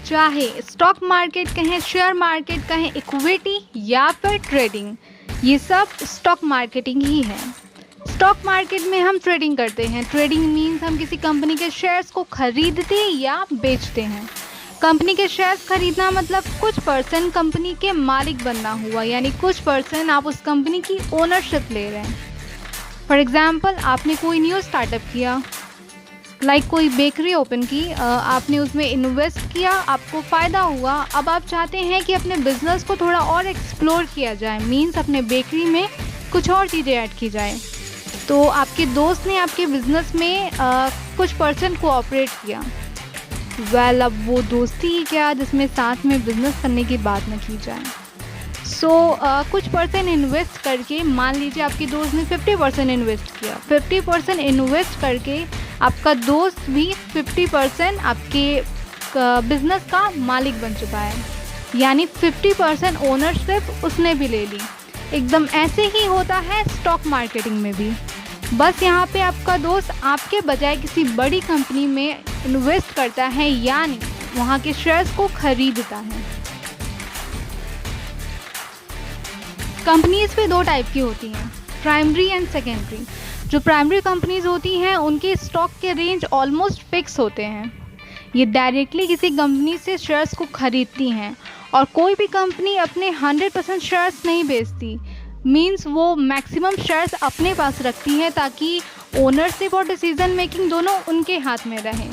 चाहे stock market कहें, share market कहें, इक्विटी या फिर ट्रेडिंग, ये सब स्टॉक मार्केटिंग ही है। स्टॉक मार्केट में हम ट्रेडिंग करते हैं। ट्रेडिंग मीन्स हम किसी कंपनी के शेयर्स को खरीदते या बेचते हैं। कंपनी के शेयर्स खरीदना मतलब कुछ परसेंट कंपनी के मालिक बनना हुआ, यानी कुछ परसेंट आप उस कंपनी की ओनरशिप ले रहे हैं। फॉर एग्जाम्पल, आपने कोई न्यू स्टार्टअप किया, लाइक कोई बेकरी ओपन की, आपने उसमें इन्वेस्ट किया, आपको फ़ायदा हुआ। अब आप चाहते हैं कि अपने बिजनेस को थोड़ा और एक्सप्लोर किया जाए, मीन्स अपने बेकरी में कुछ और चीज़ें ऐड की जाए। तो आपके दोस्त ने आपके बिज़नेस में कुछ परसेंट कोऑपरेट किया। वेल, अब वो दोस्ती ही क्या जिसमें साथ में बिज़नेस करने की बात न की जाए। कुछ परसेंट इन्वेस्ट करके, मान लीजिए आपके दोस्त ने 50% इन्वेस्ट किया। 50% इन्वेस्ट करके आपका दोस्त भी 50% आपके बिजनेस का मालिक बन चुका है, यानी 50% ओनरशिप उसने भी ले ली। एकदम ऐसे ही होता है स्टॉक मार्केटिंग में भी। बस यहाँ पे आपका दोस्त आपके बजाय किसी बड़ी कंपनी में इन्वेस्ट करता है, यानी वहाँ के शेयर्स को खरीदता है। कंपनीज भी दो टाइप की होती हैं, प्राइमरी एंड सेकेंडरी। जो प्राइमरी कंपनीज होती हैं उनके स्टॉक के रेंज ऑलमोस्ट फिक्स होते हैं। ये डायरेक्टली किसी कंपनी से शेयर्स को खरीदती हैं और कोई भी कंपनी अपने 100% शेयर्स नहीं बेचती। मींस वो मैक्सिमम शेयर्स अपने पास रखती हैं ताकि ओनरशिप और डिसीजन मेकिंग दोनों उनके हाथ में रहे।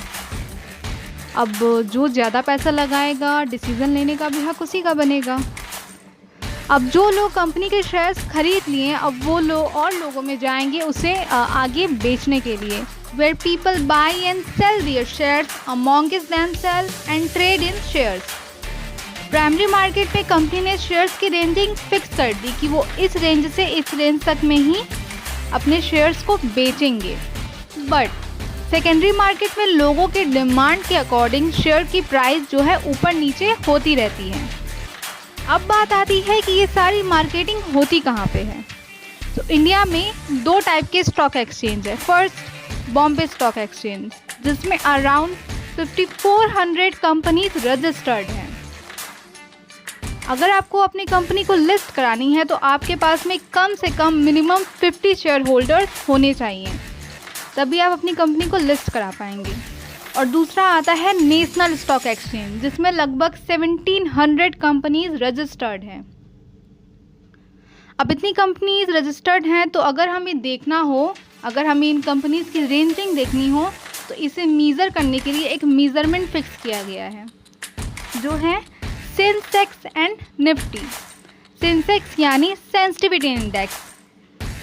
अब जो ज़्यादा पैसा लगाएगा, डिसीजन लेने का भी हक उसी का बनेगा। अब जो लोग कंपनी के शेयर्स खरीद लिए, अब वो लोग और लोगों में जाएंगे उसे आगे बेचने के लिए। Where people buy and sell their shares amongst themselves and trade in shares. Primary market में कंपनी ने शेयर्स की रेंजिंग फिक्स कर दी कि वो इस रेंज से इस रेंज तक में ही अपने शेयर्स को बेचेंगे। बट सेकेंडरी मार्केट में लोगों के डिमांड के अकॉर्डिंग शेयर की प्राइस जो है ऊपर नीचे होती रहती है। अब बात आती है कि ये सारी मार्केटिंग होती कहाँ पे है। तो इंडिया में दो टाइप के स्टॉक एक्सचेंज है। फर्स्ट, बॉम्बे स्टॉक एक्सचेंज, जिसमें अराउंड 5400 कंपनीज रजिस्टर्ड हैं। अगर आपको अपनी कंपनी को लिस्ट करानी है तो आपके पास में कम से कम मिनिमम 50 शेयर होल्डर्स होने चाहिए, तभी आप अपनी कंपनी को लिस्ट करा पाएंगे। और दूसरा आता है नेशनल स्टॉक एक्सचेंज, जिसमें लगभग 1700 कंपनीज रजिस्टर्ड हैं। अब इतनी कंपनीज रजिस्टर्ड हैं तो अगर हमें देखना हो, अगर हमें इन कंपनीज की रेंजिंग देखनी हो तो इसे मीज़र करने के लिए एक मीज़रमेंट फिक्स किया गया है, जो है सेंसेक्स एंड निफ्टी। सेंसेक्स यानी सेंसिटिविटी इंडेक्स,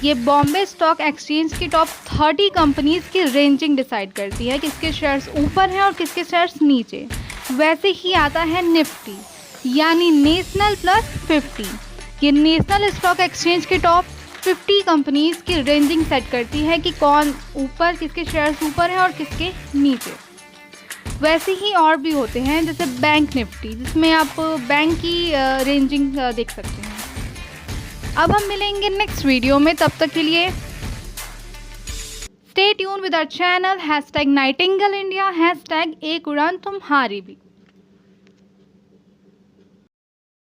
ये बॉम्बे स्टॉक एक्सचेंज की टॉप 30 कंपनीज की रेंजिंग डिसाइड करती है, किसके शेयर्स ऊपर हैं और किसके शेयर्स नीचे। वैसे ही आता है निफ्टी, यानी नेशनल प्लस 50। ये नेशनल स्टॉक एक्सचेंज की टॉप 50 कंपनीज की रेंजिंग सेट करती है कि कौन ऊपर, किसके शेयर्स ऊपर हैं और किसके नीचे। वैसे ही और भी होते हैं, जैसे बैंक निफ्टी, जिसमें आप बैंक की रेंजिंग देख सकते हैं। अब हम मिलेंगे नेक्स्ट वीडियो में, तब तक के लिए stay tune with our channel #Nightingale India #एक उड़ान तुम्हारी भी।